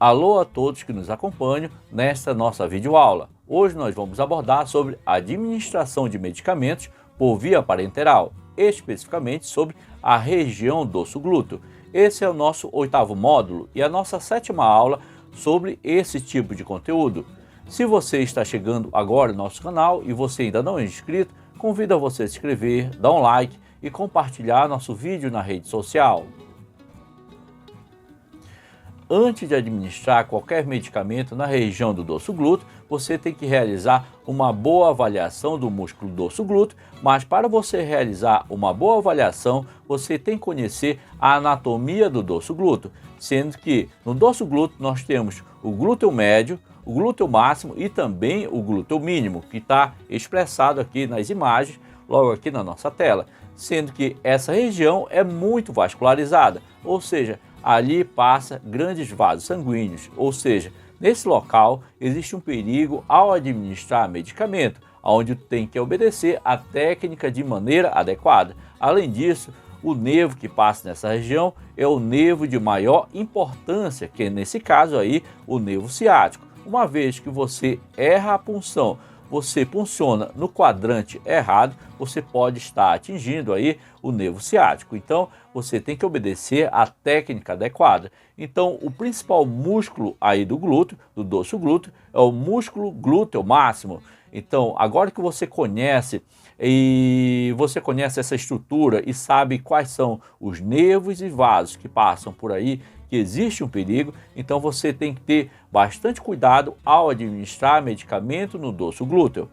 Alô a todos que nos acompanham nesta nossa videoaula. Hoje nós vamos abordar sobre a administração de medicamentos por via parenteral, especificamente sobre a região do osso glúteo. Esse é o nosso 8º módulo e a nossa 7ª aula sobre esse tipo de conteúdo. Se você está chegando agora no nosso canal e você ainda não é inscrito, convido a você a se inscrever, dar um like e compartilhar nosso vídeo na rede social. Antes de administrar qualquer medicamento na região do dorso glúteo, você tem que realizar uma boa avaliação do músculo dorso glúteo, mas para você realizar uma boa avaliação, você tem que conhecer a anatomia do dorso glúteo, sendo que no dorso glúteo nós temos o glúteo médio, o glúteo máximo e também o glúteo mínimo, que está expressado aqui nas imagens, logo aqui na nossa tela, sendo que essa região é muito vascularizada, ou seja, ali passa grandes vasos sanguíneos, ou seja, nesse local existe um perigo ao administrar medicamento, onde tem que obedecer a técnica de maneira adequada. Além disso, o nervo que passa nessa região é o nervo de maior importância, que é nesse caso aí o nervo ciático. Uma vez que você erra a punção, você punciona no quadrante errado, você pode estar atingindo aí o nervo ciático. Então, você tem que obedecer a técnica adequada. Então, o principal músculo aí do glúteo, do dorso glúteo, é o músculo glúteo máximo. Então, agora que você conhece essa estrutura e sabe quais são os nervos e vasos que passam por aí, que existe um perigo, então você tem que ter bastante cuidado ao administrar medicamento no dorso glúteo.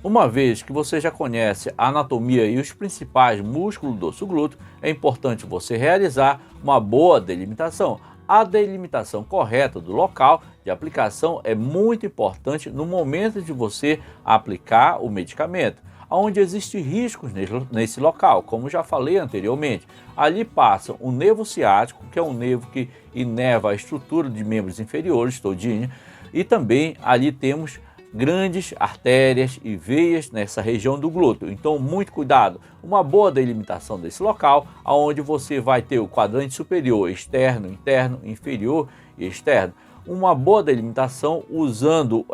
Uma vez que você já conhece a anatomia e os principais músculos do dorso glúteo, é importante você realizar uma boa delimitação. A delimitação correta do local de aplicação é muito importante no momento de você aplicar o medicamento, onde existem riscos nesse local, como já falei anteriormente. Ali passa o nervo ciático, que é um nervo que inerva a estrutura de membros inferiores todinha, e também ali temos grandes artérias e veias nessa região do glúteo. Então, muito cuidado, uma boa delimitação desse local, onde você vai ter o quadrante superior, externo, interno, inferior e externo. Uma boa delimitação usando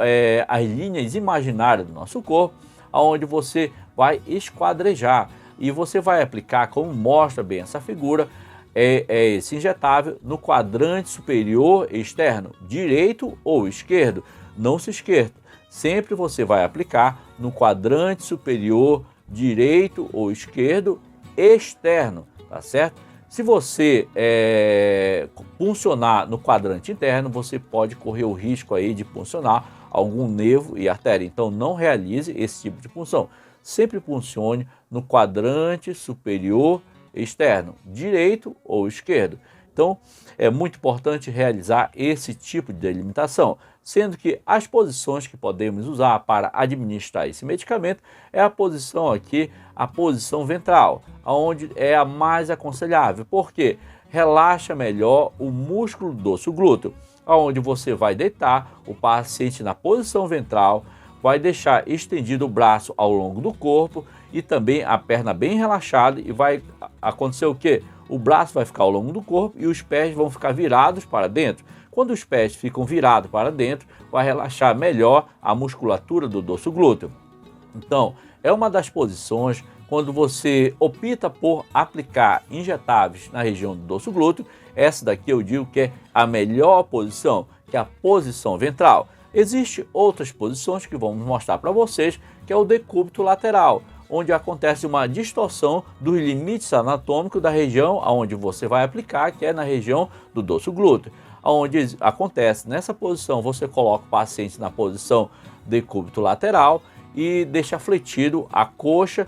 as linhas imaginárias do nosso corpo, onde você vai esquadrejar e você vai aplicar, como mostra bem essa figura, esse injetável no quadrante superior externo, direito ou esquerdo. Não se esqueça, sempre você vai aplicar no quadrante superior direito ou esquerdo externo, tá certo? Se você puncionar no quadrante interno, você pode correr o risco aí de puncionar algum nervo e artéria. Então não realize esse tipo de punção. Sempre puncione no quadrante superior externo, direito ou esquerdo. Então é muito importante realizar esse tipo de delimitação, sendo que as posições que podemos usar para administrar esse medicamento é a posição aqui, a posição ventral, onde é a mais aconselhável, porque relaxa melhor o músculo do dorso glúteo, onde você vai deitar o paciente na posição ventral, vai deixar estendido o braço ao longo do corpo e também a perna bem relaxada, e vai acontecer o quê? O braço vai ficar ao longo do corpo e os pés vão ficar virados para dentro. Quando os pés ficam virados para dentro, vai relaxar melhor a musculatura do dorso glúteo. Então, é uma das posições quando você opta por aplicar injetáveis na região do dorso glúteo. Essa daqui eu digo que é a melhor posição, que é a posição ventral. Existem outras posições que vamos mostrar para vocês, que é o decúbito lateral, onde acontece uma distorção dos limites anatômicos da região onde você vai aplicar, que é na região do dorso glúteo. Onde acontece nessa posição, você coloca o paciente na posição decúbito lateral e deixa fletido a coxa,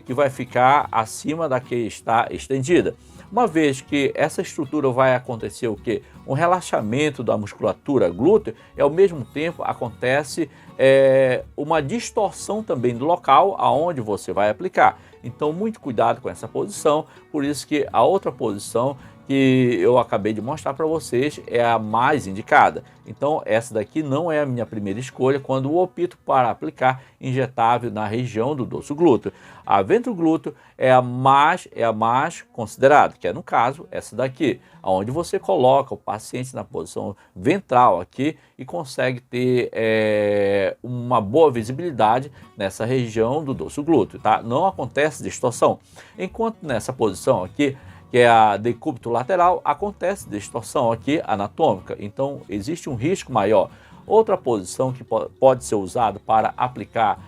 que vai ficar acima da que está estendida. Uma vez que essa estrutura vai acontecer o quê? Um relaxamento da musculatura glútea, e ao mesmo tempo acontece uma distorção também do local aonde você vai aplicar. Então, muito cuidado com essa posição, por isso que a outra posição, que eu acabei de mostrar para vocês é a mais indicada. Então essa daqui não é a minha primeira escolha quando eu opto para aplicar injetável na região do dorso glúteo. A ventroglúteo é a mais considerada, que é no caso essa daqui, onde você coloca o paciente na posição ventral aqui e consegue ter uma boa visibilidade nessa região do dorso glúteo, tá? Não acontece distorção. Enquanto nessa posição aqui, que é a decúbito lateral, acontece distorção aqui anatômica, então existe um risco maior. Outra posição que pode ser usada para aplicar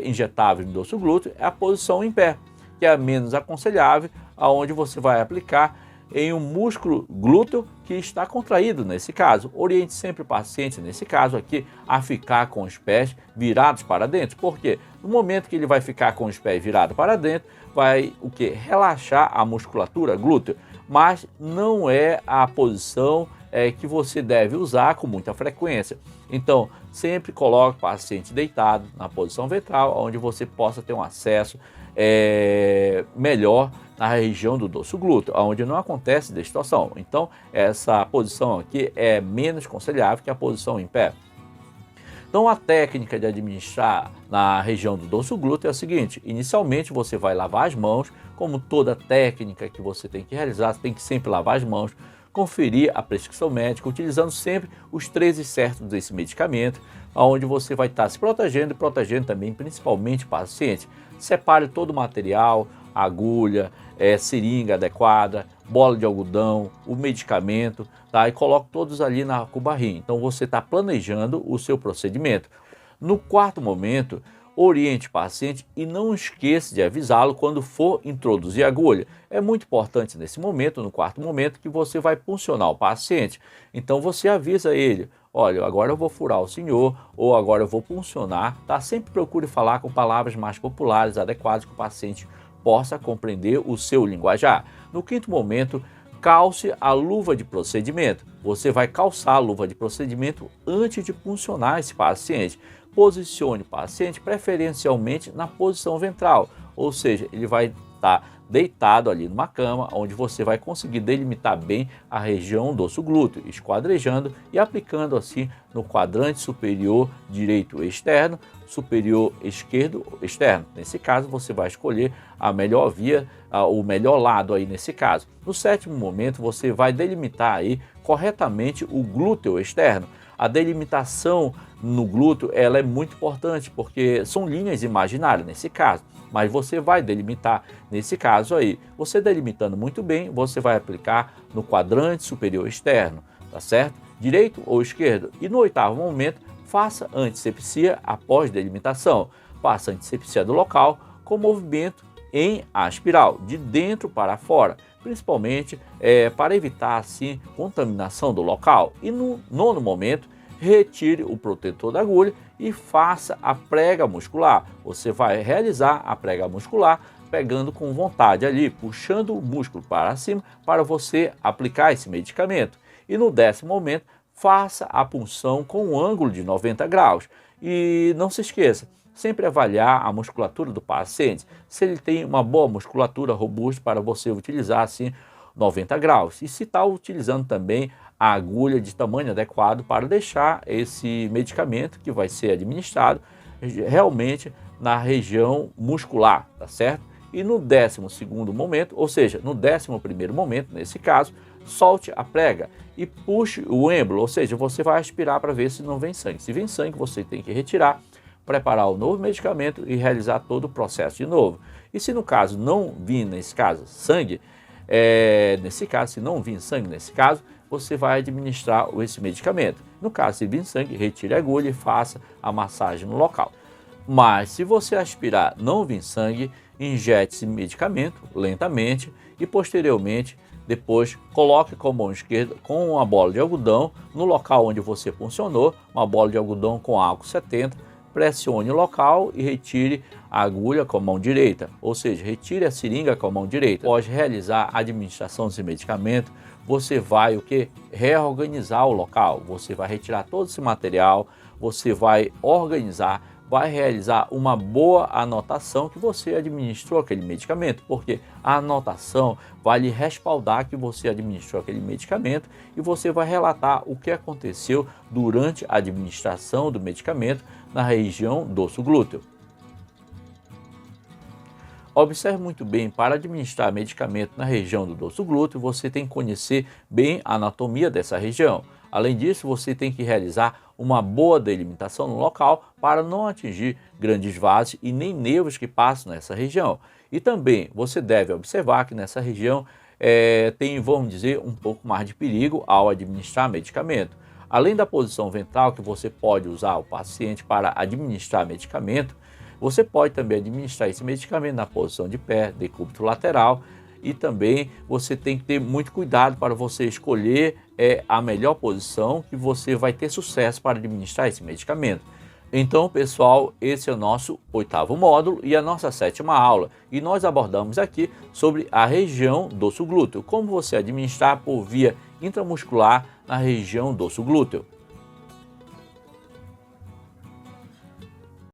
injetável no dorso glúteo é a posição em pé, que é a menos aconselhável, aonde você vai aplicar em um músculo glúteo que está contraído nesse caso. Oriente sempre o paciente, nesse caso aqui, a ficar com os pés virados para dentro. Por quê? No momento que ele vai ficar com os pés virados para dentro, vai o que? Relaxar a musculatura glútea, mas não é a posição que você deve usar com muita frequência. Então, sempre coloque o paciente deitado na posição ventral, onde você possa ter um acesso melhor na região do dorso glúteo, onde não acontece distorção. Então, essa posição aqui é menos aconselhável que a posição em pé. Então, a técnica de administrar na região do dorso glúteo é a seguinte: inicialmente você vai lavar as mãos, como toda técnica que você tem que realizar, você tem que sempre lavar as mãos, conferir a prescrição médica, utilizando sempre os 13 certos desse medicamento, onde você vai estar se protegendo e protegendo também principalmente o paciente. Separe todo o material, agulha, seringa adequada, bola de algodão, o medicamento, tá? E coloque todos ali na cubarrinha. Então você está planejando o seu procedimento. No quarto momento, oriente o paciente e não esqueça de avisá-lo quando for introduzir a agulha. É muito importante nesse momento, no quarto momento, que você vai puncionar o paciente. Então você avisa ele: olha, agora eu vou furar o senhor, ou agora eu vou puncionar, tá? Sempre procure falar com palavras mais populares, adequadas, que o paciente possa compreender o seu linguajar. No quinto momento, calce a luva de procedimento. Você vai calçar a luva de procedimento antes de puncionar esse paciente. Posicione o paciente preferencialmente na posição ventral, ou seja, ele vai estar deitado ali numa cama, onde você vai conseguir delimitar bem a região do dorso glúteo, esquadrejando e aplicando assim no quadrante superior direito externo, superior esquerdo externo. Nesse caso, você vai escolher a melhor via, o melhor lado aí nesse caso. No sétimo momento, você vai delimitar aí corretamente o glúteo externo. A delimitação no glúteo ela é muito importante, porque são linhas imaginárias nesse caso, mas você vai delimitar nesse caso aí. Você delimitando muito bem, você vai aplicar no quadrante superior externo, tá certo? Direito ou esquerdo. E no oitavo momento, faça antisepsia após delimitação. Faça antisepsia do local com movimento em espiral, de dentro para fora, principalmente para evitar assim contaminação do local. E no nono momento, retire o protetor da agulha e faça a prega muscular. Você vai realizar a prega muscular pegando com vontade ali, puxando o músculo para cima para você aplicar esse medicamento. E no décimo momento, faça a punção com um ângulo de 90 graus. E não se esqueça, sempre avaliar a musculatura do paciente, se ele tem uma boa musculatura robusta para você utilizar assim 90 graus. E se está utilizando também a agulha de tamanho adequado para deixar esse medicamento que vai ser administrado realmente na região muscular, tá certo? E no 12º momento, ou seja, no 11º momento, nesse caso, solte a prega e puxe o êmbolo, ou seja, você vai aspirar para ver se não vem sangue. Se vem sangue, você tem que retirar, preparar o novo medicamento e realizar todo o processo de novo. E se no caso não vir, nesse caso, sangue, se não vir sangue nesse caso, você vai administrar esse medicamento. No caso, se vir sangue, retire a agulha e faça a massagem no local. Mas se você aspirar não vir sangue, injete esse medicamento lentamente e posteriormente, depois coloque com a mão esquerda com uma bola de algodão no local onde você puncionou, uma bola de algodão com álcool 70, pressione o local e retire a agulha com a mão direita, ou seja, retire a seringa com a mão direita. Após realizar a administração desse medicamento, você vai reorganizar o local, você vai retirar todo esse material, você vai organizar vai realizar uma boa anotação que você administrou aquele medicamento, porque a anotação vai lhe respaldar que você administrou aquele medicamento e você vai relatar o que aconteceu durante a administração do medicamento na região dorso glúteo. Observe muito bem, para administrar medicamento na região do dorso glúteo, você tem que conhecer bem a anatomia dessa região. Além disso, você tem que realizar uma boa delimitação no local para não atingir grandes vasos e nem nervos que passam nessa região. E também você deve observar que nessa região tem, vamos dizer, um pouco mais de perigo ao administrar medicamento. Além da posição ventral que você pode usar o paciente para administrar medicamento, você pode também administrar esse medicamento na posição de pé, decúbito lateral, e também você tem que ter muito cuidado para você escolher a melhor posição que você vai ter sucesso para administrar esse medicamento. Então, pessoal, esse é o nosso 8º módulo e a nossa 7ª aula. E nós abordamos aqui sobre a região dorso glúteo, como você administrar por via intramuscular na região dorso glúteo.